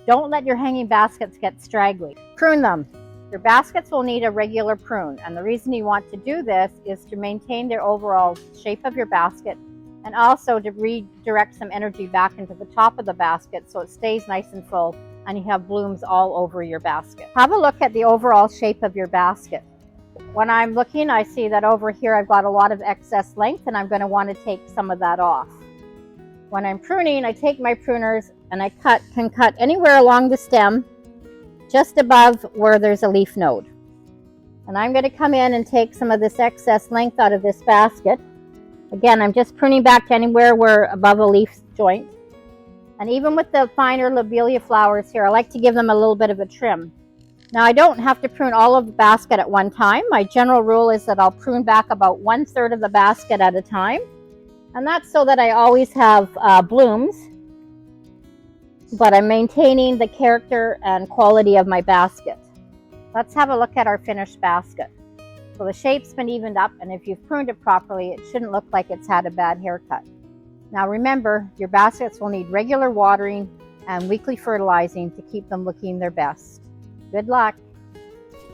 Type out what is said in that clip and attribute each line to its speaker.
Speaker 1: Don't let your hanging baskets get straggly. Prune them. Your baskets will need a regular prune, and the reason you want to do this is to maintain the overall shape of your basket and also to redirect some energy back into the top of the basket so it stays nice and full and you have blooms all over your basket. Have a look at the overall shape of your basket. When I'm looking, I see that over here I've got a lot of excess length and I'm going to want to take some of that off. When I'm pruning, I take my pruners and I can cut anywhere along the stem just above where there's a leaf node. And I'm going to come in and take some of this excess length out of this basket. Again, I'm just pruning back to anywhere where above a leaf joint. And even with the finer lobelia flowers here, I like to give them a little bit of a trim. Now, I don't have to prune all of the basket at one time. My general rule is that I'll prune back about 1/3 of the basket at a time. And that's so that I always have blooms, but I'm maintaining the character and quality of my basket. Let's have a look at our finished basket. So the shape's been evened up, and if you've pruned it properly, it shouldn't look like it's had a bad haircut. Now remember, your baskets will need regular watering and weekly fertilizing to keep them looking their best. Good luck!